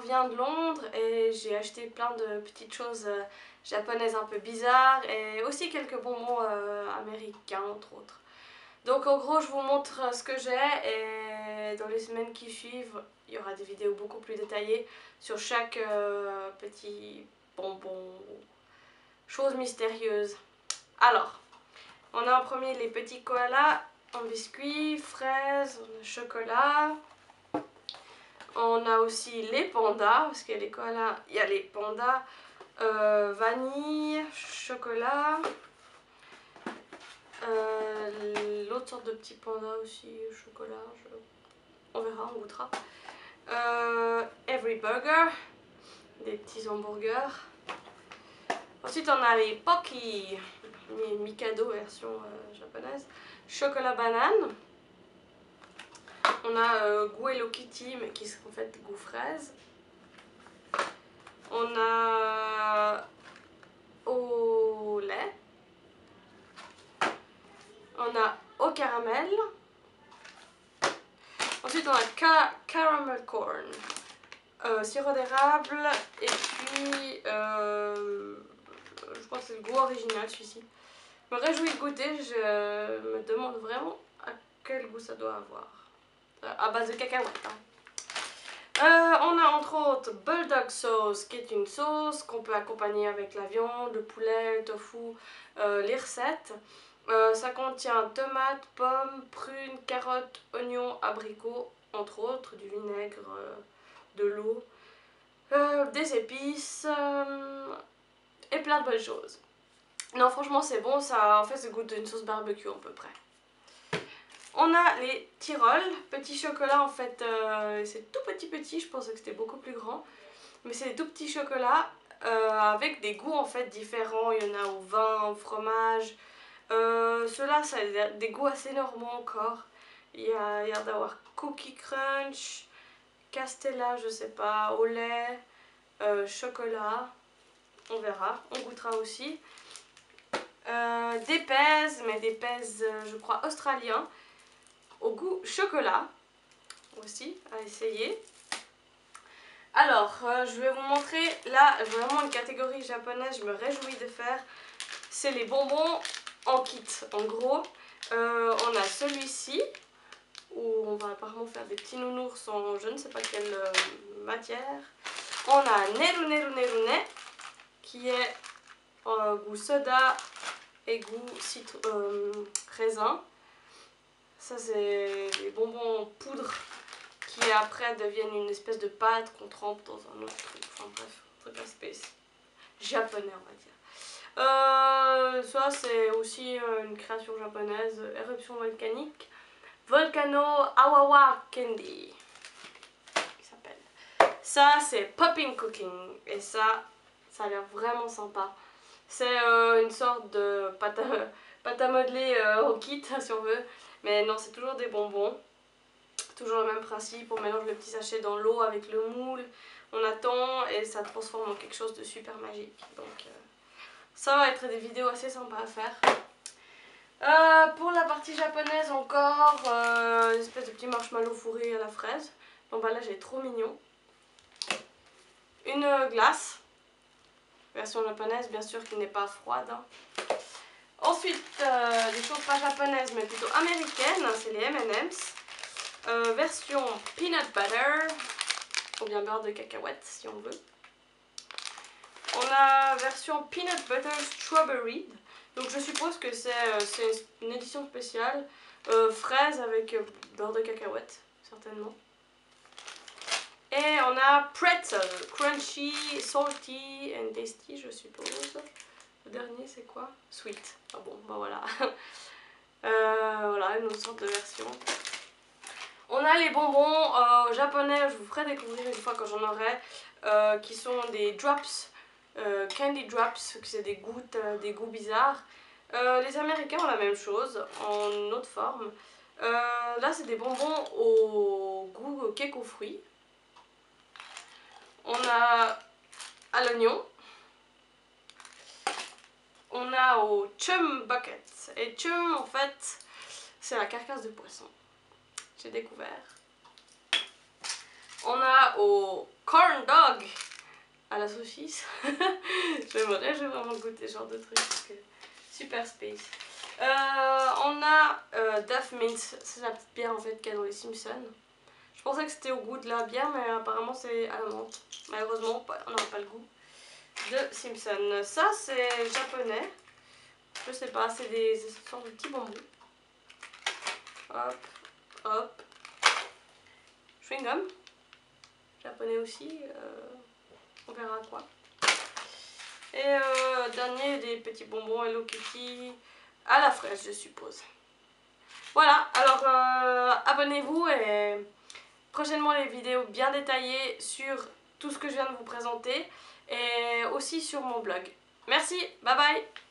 reviens de Londres et j'ai acheté plein de petites choses japonaises un peu bizarres et aussi quelques bonbons américains entre autres. Donc en gros je vous montre ce que j'ai et dans les semaines qui suivent il y aura des vidéos beaucoup plus détaillées sur chaque petit bonbon, chose mystérieuse. Alors, on a en premier les petits koalas en biscuits, fraises, chocolat. On a aussi les pandas, parce qu'il y a les koalas, il y a les pandas, vanille, chocolat. L'autre sorte de petit panda aussi, chocolat, on verra, on goûtera. Every Burger, des petits hamburgers. Ensuite on a les Pocky, les Mikado version japonaise, chocolat banane. On a goût Hello Kitty mais qui sont en fait goût fraise. On a au lait. On a au caramel. Ensuite on a caramel corn. Sirop d'érable et puis je crois que c'est le goût original celui-ci. Je me réjouis de goûter, je me demande vraiment à quel goût ça doit avoir. À base de cacahuètes. On a entre autres Bulldog Sauce qui est une sauce qu'on peut accompagner avec la viande, le poulet, le tofu, les recettes. Ça contient tomates, pommes, prunes, carottes, oignons, abricots, entre autres, du vinaigre, de l'eau, des épices et plein de bonnes choses. Non, franchement c'est bon, ça en fait ça goûte une sauce barbecue à peu près. On a les Tyrol, petits chocolats en fait, c'est tout petit, je pensais que c'était beaucoup plus grand. Mais c'est des tout petits chocolats avec des goûts en fait différents, il y en a au vin, au fromage. Ceux-là, ça a des goûts assez normaux encore. Il y a l'air d'avoir Cookie Crunch, Castella, je sais pas, au lait, chocolat, on verra, on goûtera aussi. Des pèses, mais des pèses je crois australiens, au goût chocolat, aussi à essayer. Alors, je vais vous montrer là vraiment une catégorie japonaise, je me réjouis de faire. C'est les bonbons en kit. En gros, on a celui-ci où on va apparemment faire des petits nounours en je ne sais pas quelle matière. On a Neru Neru Neru Ne qui est goût soda et goût raisin. Ça c'est des bonbons en poudre qui après deviennent une espèce de pâte qu'on trempe dans un autre truc. Enfin bref, un truc space japonais on va dire. Ça c'est aussi une création japonaise, éruption volcanique. Volcano Awawa Candy. Il s'appelle. Ça c'est Popping Cooking et ça a l'air vraiment sympa. C'est une sorte de pâte à modeler au kit si on veut. Mais non, c'est toujours des bonbons. Toujours le même principe, on mélange le petit sachet dans l'eau avec le moule. On attend et ça transforme en quelque chose de super magique. Donc ça va être des vidéos assez sympas à faire. Pour la partie japonaise encore, une espèce de petit marshmallow fourré à la fraise. L'emballage est trop mignon. Une glace, version japonaise bien sûr qui n'est pas froide. Ensuite, des choses pas japonaises mais plutôt américaines, c'est les M&M's. Version peanut butter, ou bien beurre de cacahuète si on veut. On a version peanut butter strawberry. Donc je suppose que c'est une édition spéciale, fraise avec beurre de cacahuète, certainement. Et on a pretzel, crunchy, salty and tasty, je suppose. Le dernier c'est quoi? Sweet. Ah bon, bah voilà. Voilà, une autre sorte de version. On a les bonbons japonais, je vous ferai découvrir une fois quand j'en aurai, qui sont des drops, candy drops, c'est des gouttes, des goûts bizarres. Les américains ont la même chose, en une autre forme. Là c'est des bonbons au goût cake aux fruits. On a à l'oignon. On a au chum bucket. Et chum en fait c'est la carcasse de poisson. J'ai découvert. on a au corn dog à la saucisse. J'aimerais vraiment goûter ce genre de truc parce que super space. On a Duff Mint, c'est la petite bière en fait qu'il y a dans les Simpsons. Je pensais que c'était au goût de la bière, mais apparemment c'est à la menthe. Malheureusement, on n'aura pas le goût de Simpson. Ça c'est japonais. Je sais pas, c'est des sortes de petits bonbons. Hop, hop. Chewing gum. Japonais aussi. On verra quoi. Et dernier, des petits bonbons Hello Kitty à la fraise, je suppose. Voilà, alors abonnez-vous et prochainement les vidéos bien détaillées sur tout ce que je viens de vous présenter et aussi sur mon blog. Merci, bye bye!